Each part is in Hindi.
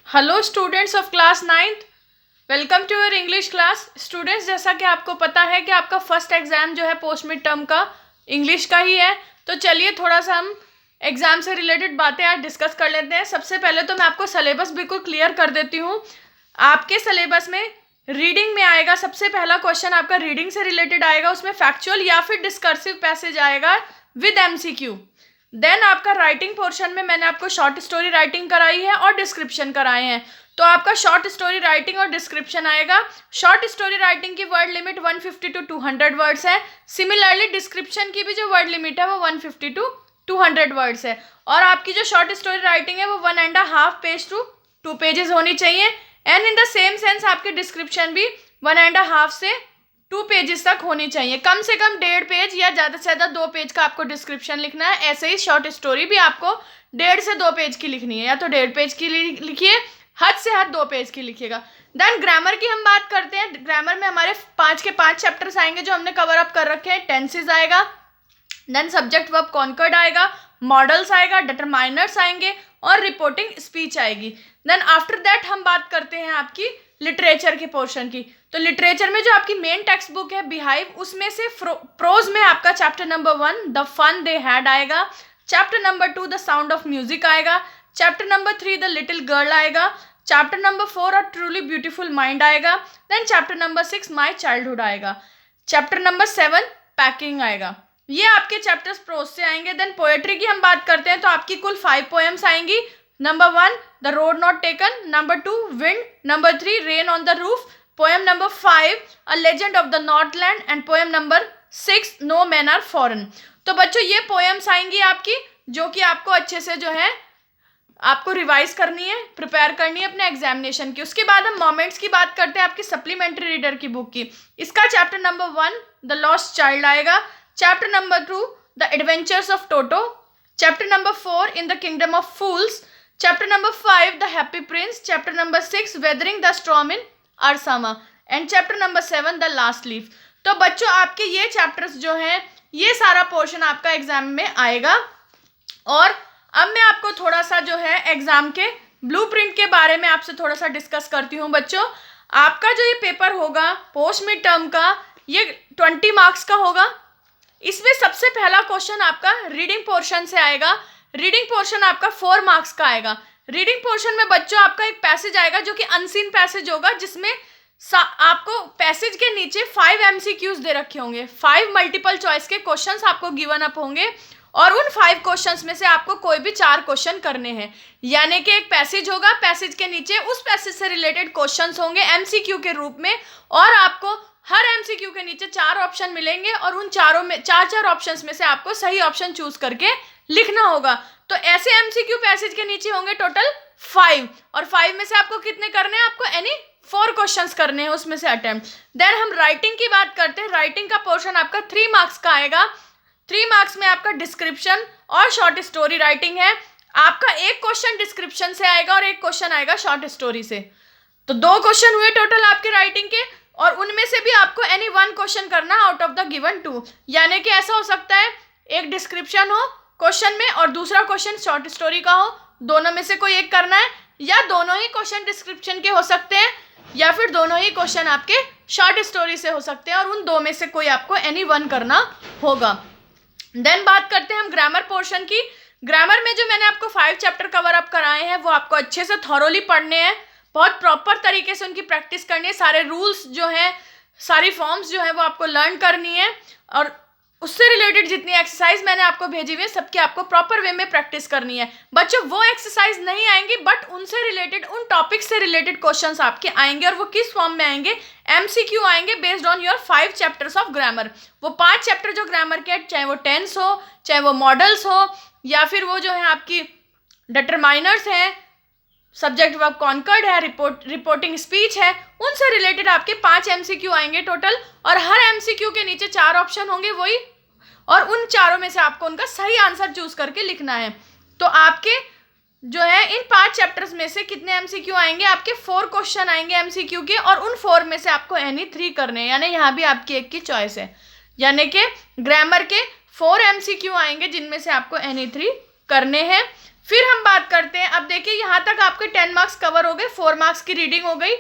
Hello students of class 9th, welcome to your English class. Students, जैसा कि आपको पता है कि आपका फर्स्ट एग्ज़ाम जो है पोस्ट मिड टर्म का इंग्लिश का ही है, तो चलिए थोड़ा सा हम एग्ज़ाम से रिलेटेड बातें आज डिस्कस कर लेते हैं। सबसे पहले तो मैं आपको सिलेबस बिल्कुल क्लियर कर देती हूँ। आपके सिलेबस में रीडिंग में आएगा, सबसे पहला क्वेश्चन आपका रीडिंग से रिलेटेड आएगा, उसमें फैक्चुअल या फिर डिस्कर्सिव पैसेज आएगा विद एमसीक्यू। देन आपका राइटिंग पोर्शन में मैंने आपको शॉर्ट स्टोरी राइटिंग कराई है और डिस्क्रिप्शन कराए हैं, तो आपका शॉर्ट स्टोरी राइटिंग और डिस्क्रिप्शन आएगा। शॉर्ट स्टोरी राइटिंग की वर्ड लिमिट 150 to 200 वर्ड्स है। सिमिलरली डिस्क्रिप्शन की भी जो वर्ड लिमिट है वो 150 to 200 वर्ड्स है। और आपकी जो शॉर्ट स्टोरी राइटिंग है वो 1.5 पेज टू 2 पेजेस होनी चाहिए। And in the same sense आपकी डिस्क्रिप्शन भी 1.5 से 2 पेजेस तक होनी चाहिए। कम से कम 1.5 पेज या ज़्यादा से ज़्यादा 2 पेज का आपको डिस्क्रिप्शन लिखना है। ऐसे ही शॉर्ट स्टोरी भी आपको 1.5 से 2 पेज की लिखनी है, या तो 1.5 पेज की लिखिए, हद से हद 2 पेज की लिखिएगा। देन ग्रामर की हम बात करते हैं। ग्रामर में हमारे 5 के 5 चैप्टर्स आएंगे जो हमने कवर अप कर रखे हैं। टेंसेज आएगा, देन सब्जेक्ट वर्ब कॉन्कर्ड आएगा, मॉडल्स आएगा, डिटरमाइनर्स आएंगे और रिपोर्टिंग स्पीच आएगी। देन आफ्टर दैट हम बात करते हैं आपकी लिटरेचर के पोर्शन की। तो लिटरेचर में जो आपकी मेन टेक्स्ट बुक है बिहाइव, उसमें से प्रोज में आपका chapter number 1 the fun they had आएगा, chapter number 2 the sound of music आएगा, chapter number 3 the little girl आएगा, chapter number 4 a truly beautiful mind आएगा, then chapter number 6 my childhood आएगा, चैप्टर नंबर 7 पैकिंग आएगा। ये आपके चैप्टर्स प्रोज से आएंगे। देन पोएट्री की हम बात करते हैं तो आपकी कुल 5 पोएम्स आएंगी। Number 1 the road not taken, number 2 wind, number 3 rain on the roof, poem number 5 a legend of the northland and poem number 6 no man are foreign. तो बच्चों ये पोएम्स आएंगी आपकी, जो कि आपको अच्छे से जो है आपको रिवाइज करनी है, प्रिपेयर करनी है अपने एग्जामिनेशन की। उसके बाद हम मोमेंट्स की बात करते हैं आपकी सप्लीमेंट्री रीडर की बुक की। इसका chapter number 1 the lost child आएगा, chapter number 2 the adventures of Toto, chapter number 4 in the kingdom of fools, chapter number 5 the happy prince, chapter number 6 weathering the storm in Ersama and chapter number 7 the last leaf. तो बच्चों आपके ये चैप्टर्स जो हैं, ये सारा पोर्शन आपका एग्जाम में आएगा। और अब मैं आपको थोड़ा सा जो है एग्जाम के ब्लूप्रिंट के बारे में आपसे थोड़ा सा डिस्कस करती हूँ। बच्चों, आपका जो ये पेपर होगा पोस्ट मिड टर्म का, ये 20 मार्क्स का होगा। इसमें सबसे पहला क्वेश्चन आपका रीडिंग पोर्शन से आएगा। रीडिंग पोर्शन आपका 4 मार्क्स का आएगा। रीडिंग पोर्शन में बच्चों आपका एक पैसेज आएगा जो कि अनसीन पैसेज होगा, जिसमें आपको पैसेज के नीचे 5 एमसीक्यूज दे रखे होंगे। 5 मल्टीपल चॉइस के क्वेश्चंस आपको गिवन अप होंगे और उन 5 क्वेश्चंस में से आपको कोई भी 4 क्वेश्चन करने हैं। यानी कि एक पैसेज होगा, पैसेज के नीचे उस पैसेज से रिलेटेड क्वेश्चंस होंगे एमसीक्यू के रूप में, और आपको हर एमसीक्यू के नीचे 4 ऑप्शन मिलेंगे और उन चारों में 4 ऑप्शंस में से आपको सही ऑप्शन चूज करके लिखना होगा। तो ऐसे एमसीक्यू पैसेज के नीचे होंगे टोटल 5, और 5 में से आपको कितने करने हैं, आपको एनी 4 क्वेश्चंस करने हैं उसमें से अटेम्प्ट। देन हम राइटिंग की बात करते हैं। राइटिंग का पोर्शन आपका 3 मार्क्स का आएगा। 3 मार्क्स में आपका डिस्क्रिप्शन और शॉर्ट स्टोरी राइटिंग है। आपका एक क्वेश्चन डिस्क्रिप्शन से आएगा और एक क्वेश्चन आएगा शॉर्ट स्टोरी से। तो 2 क्वेश्चन हुए टोटल आपके राइटिंग के, और उनमें से भी आपको एनी 1 क्वेश्चन करना आउट ऑफ द गिवन 2। यानी कि ऐसा हो सकता है एक डिस्क्रिप्शन हो क्वेश्चन में और दूसरा क्वेश्चन शॉर्ट स्टोरी का हो, दोनों में से कोई एक करना है, या दोनों ही क्वेश्चन डिस्क्रिप्शन के हो सकते हैं, या फिर दोनों ही क्वेश्चन आपके शॉर्ट स्टोरी से हो सकते हैं, और उन 2 में से कोई आपको एनी 1 करना होगा। देन बात करते हैं हम ग्रामर पोर्शन की। ग्रामर में जो मैंने आपको 5 चैप्टर कवर अप कराए हैं वो आपको अच्छे से थॉरोली पढ़ने हैं, बहुत प्रॉपर तरीके से उनकी प्रैक्टिस करनी है। सारे रूल्स जो हैं, सारी फॉर्म्स जो है वो आपको लर्न करनी है, और उससे रिलेटेड जितनी एक्सरसाइज मैंने आपको भेजी हुई है सबकी आपको प्रॉपर वे में प्रैक्टिस करनी है। बच्चों, वो एक्सरसाइज नहीं आएंगी, बट उनसे रिलेटेड, उन टॉपिक से रिलेटेड क्वेश्चंस आपके आएंगे, और वो किस फॉर्म में आएंगे, एमसीक्यू आएंगे based on your 5 chapters of grammar. वो 5 चैप्टर जो ग्रामर के, चाहे वो टेंस हो, चाहे वो मॉडल्स हो, या फिर वो जो है आपकी डिटरमाइनर्स हैं, सब्जेक्ट वर्ब कॉन्कर्ड है, रिपोर्टिंग स्पीच है, उनसे रिलेटेड आपके 5 एमसीक्यू आएंगे टोटल, और हर एमसीक्यू के नीचे 4 ऑप्शन होंगे वही, और उन चारों में से आपको उनका सही आंसर चूज करके लिखना है। तो आपके जो है इन 5 चैप्टर्स में से कितने एमसीक्यू आएंगे, आपके 4 क्वेश्चन आएंगे एमसीक्यू के, और उन 4 में से आपको एनी 3 करने हैं। यानी यहाँ भी आपकी एक की चॉइस है, यानी कि ग्रामर के 4 एमसीक्यू आएंगे जिनमें से आपको एनी 3 करने हैं। फिर हम बात करते हैं, अब देखिए यहाँ तक आपके 10 मार्क्स कवर हो गए, 4 मार्क्स की रीडिंग हो गई,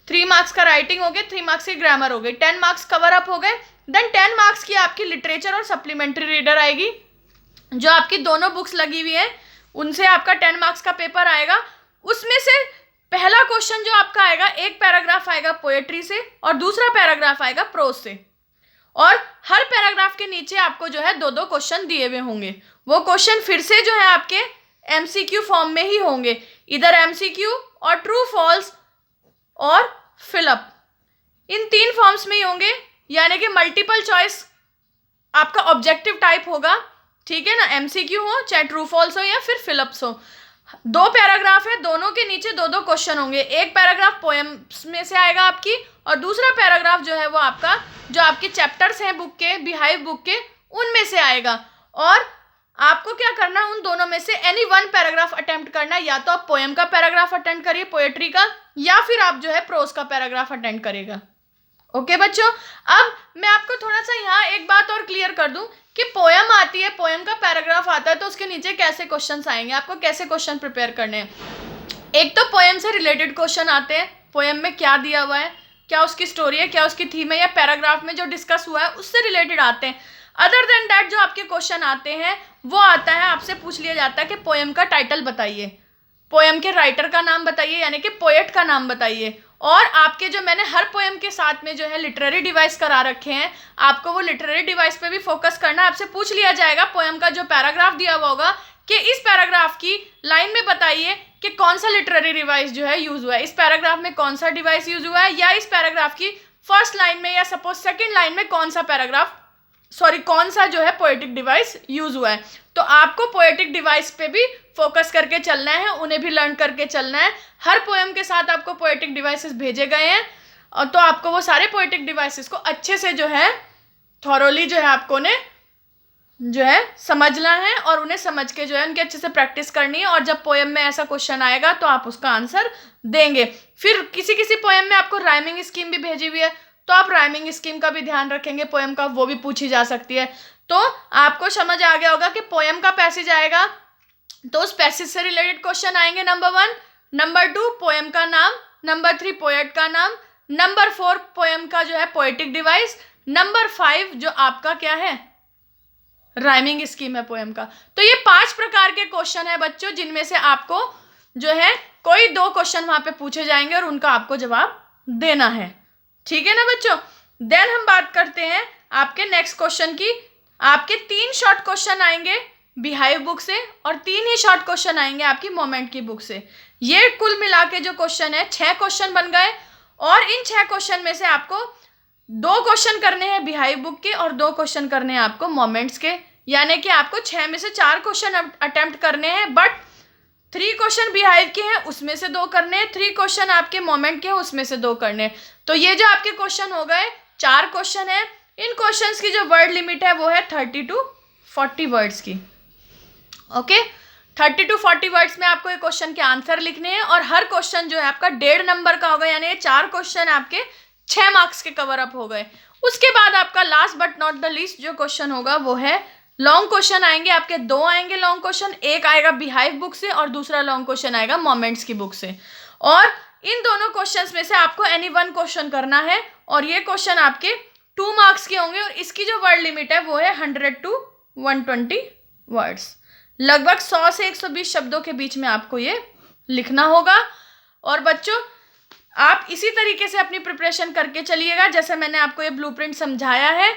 3 मार्क्स का राइटिंग हो गया, 3 मार्क्स की ग्रामर हो गई, 10 मार्क्स कवर अप हो गए। देन 10 मार्क्स की आपकी लिटरेचर और सप्लीमेंट्री रीडर आएगी, जो आपकी दोनों बुक्स लगी हुई है उनसे आपका 10 मार्क्स का पेपर आएगा। उसमें से पहला क्वेश्चन जो आपका आएगा, एक पैराग्राफ आएगा पोएट्री से और दूसरा पैराग्राफ आएगा प्रोज से, और हर पैराग्राफ के नीचे आपको जो है 2-2 क्वेश्चन दिए हुए होंगे। वो क्वेश्चन फिर से जो है आपके एमसीक्यू फॉर्म में ही होंगे, इधर एमसीक्यू और ट्रू फॉल्स और फिलअप, इन 3 फॉर्म्स में ही होंगे, यानी कि मल्टीपल चॉइस आपका ऑब्जेक्टिव टाइप होगा, ठीक है ना, एमसीक्यू हो चाहे ट्रू फॉल्स हो या फिर फिलअप्स हो। 2 पैराग्राफ है, दोनों के नीचे 2-2 क्वेश्चन होंगे, एक पैराग्राफ पोएम्स में से आएगा आपकी और दूसरा पैराग्राफ जो है वो आपका जो आपके चैप्टर्स हैं बुक के, बिहाइव बुक के, उनमें से आएगा। और आपको क्या करना है, उन दोनों में से एनी 1 पैराग्राफ अटेम्प्ट करना है, या तो आप पोएम का पैराग्राफ अटेम्प्ट करिए पोएट्री का, या फिर आप जो है प्रोज का पैराग्राफ अटेम्प्ट करेगा। ओके बच्चों, अब मैं आपको थोड़ा सा यहाँ एक बात और क्लियर कर दूं कि पोएम आती है, पोएम का पैराग्राफ आता है, तो उसके नीचे कैसे क्वेश्चंस आएंगे, आपको कैसे क्वेश्चन प्रिपेयर करने हैं। एक तो पोएम से रिलेटेड क्वेश्चन आते हैं, पोएम में क्या दिया हुआ है, क्या उसकी स्टोरी है, क्या उसकी थीम है, या पैराग्राफ में जो डिस्कस हुआ है उससे रिलेटेड आते हैं। अदर देन दैट जो आपके क्वेश्चन आते हैं वो आता है, आपसे पूछ लिया जाता है कि पोएम का टाइटल बताइए, पोएम के राइटर का नाम बताइए, यानी कि पोएट का नाम बताइए, और आपके जो मैंने हर पोएम के साथ में जो है लिटरेरी डिवाइस करा रखे हैं, आपको वो लिटरेरी डिवाइस पे भी फोकस करना है। आपसे पूछ लिया जाएगा पोएम का जो पैराग्राफ दिया हुआ होगा कि इस पैराग्राफ की लाइन में बताइए कि कौन सा लिटरेरी डिवाइस जो है यूज हुआ है, इस पैराग्राफ में कौन सा डिवाइस यूज हुआ है, या इस पैराग्राफ की फर्स्ट लाइन में या सपोज सेकेंड लाइन में कौन सा जो है पोएटिक डिवाइस यूज हुआ है। तो आपको पोएटिक डिवाइस पे भी फोकस करके चलना है, उन्हें भी लर्न करके चलना है। हर पोएम के साथ आपको पोएटिक डिवाइसेस भेजे गए हैं, और तो आपको वो सारे पोएटिक डिवाइसेस को अच्छे से जो है थॉरोली जो है आपको ने जो है समझना है, और उन्हें समझ के जो है उनकी अच्छे से प्रैक्टिस करनी है, और जब पोएम में ऐसा क्वेश्चन आएगा तो आप उसका आंसर देंगे। फिर किसी किसी पोएम में आपको राइमिंग स्कीम भी भेजी हुई है, तो आप राइमिंग स्कीम का भी ध्यान रखेंगे, पोएम का वो भी पूछी जा सकती है। तो आपको समझ आ गया होगा कि पोएम का पैसेज आएगा तो उस पैसेज से रिलेटेड क्वेश्चन आएंगे, नंबर 1, नंबर 2 पोएम का नाम, नंबर 3 पोएट का नाम, नंबर 4 पोएम का जो है पोएटिक डिवाइस, नंबर 5 जो आपका क्या है राइमिंग स्कीम है पोएम का। तो ये 5 प्रकार के क्वेश्चन है बच्चों, जिनमें से आपको जो है कोई 2 क्वेश्चन वहां पे पूछे जाएंगे और उनका आपको जवाब देना है, ठीक है ना बच्चों। देन हम बात करते हैं आपके नेक्स्ट क्वेश्चन की। आपके 3 शॉर्ट क्वेश्चन आएंगे बिहाइव बुक से और 3 ही शॉर्ट क्वेश्चन आएंगे आपकी मोमेंट की बुक से। ये कुल मिला के जो क्वेश्चन है 6 क्वेश्चन बन गए, और इन 6 क्वेश्चन में से आपको 2 क्वेश्चन करने हैं बिहाइव बुक के और 2 क्वेश्चन करने हैं आपको मोमेंट्स के, यानी कि आपको 6 में से 4 क्वेश्चन अटेम्प्ट करने हैं, बट 3 क्वेश्चन बिहाइव के हैं उसमें से 2 करने हैं, 3 क्वेश्चन आपके मोमेंट के हैं उसमें से 2 करने हैं। तो ये जो आपके क्वेश्चन हो गए 4 क्वेश्चन है। इन क्वेश्चंस की जो वर्ड लिमिट है वो है 30 to 40 वर्ड्स की। ओके, 30 to 40 वर्ड्स में आपको ये क्वेश्चन के आंसर लिखने हैं, और हर क्वेश्चन जो है आपका 1.5 नंबर का होगा, यानी ये 4 क्वेश्चन आपके 6 मार्क्स के कवर अप हो गए। उसके बाद आपका last but not the least जो क्वेश्चन होगा वो है लॉन्ग क्वेश्चन आएंगे आपके। 2 आएंगे लॉन्ग क्वेश्चन, एक आएगा बिहाइव बुक से और दूसरा लॉन्ग क्वेश्चन आएगा मोमेंट्स की बुक से। और इन दोनों क्वेश्चंस में से आपको एनी 1 क्वेश्चन करना है, और ये क्वेश्चन आपके 2 मार्क्स के होंगे, और इसकी जो वर्ड लिमिट है वो है 100 to 120 वर्ड्स। लगभग 100 से 120 शब्दों के बीच में आपको ये लिखना होगा। और बच्चों आप इसी तरीके से अपनी प्रिपरेशन करके चलिएगा जैसे मैंने आपको ये ब्लूप्रिंट समझाया है।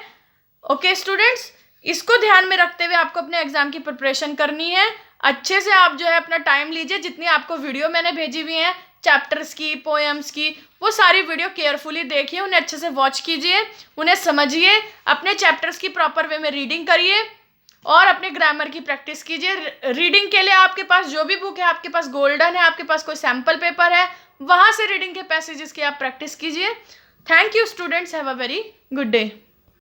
ओके स्टूडेंट्स, इसको ध्यान में रखते हुए आपको अपने एग्जाम की प्रिपरेशन करनी है। अच्छे से आप जो है अपना टाइम लीजिए, जितनी आपको वीडियो मैंने भेजी हुई है चैप्टर्स की, पोएम्स की, वो सारी वीडियो केयरफुली देखिए, उन्हें अच्छे से वॉच कीजिए, उन्हें समझिए, अपने चैप्टर्स की प्रॉपर वे में रीडिंग करिए और अपने ग्रामर की प्रैक्टिस कीजिए। रीडिंग के लिए आपके पास जो भी बुक है, आपके पास गोल्डन है, आपके पास कोई सैम्पल पेपर है, वहाँ से रीडिंग के पैसेजेस की आप प्रैक्टिस कीजिए। Thank you students, have a very good day.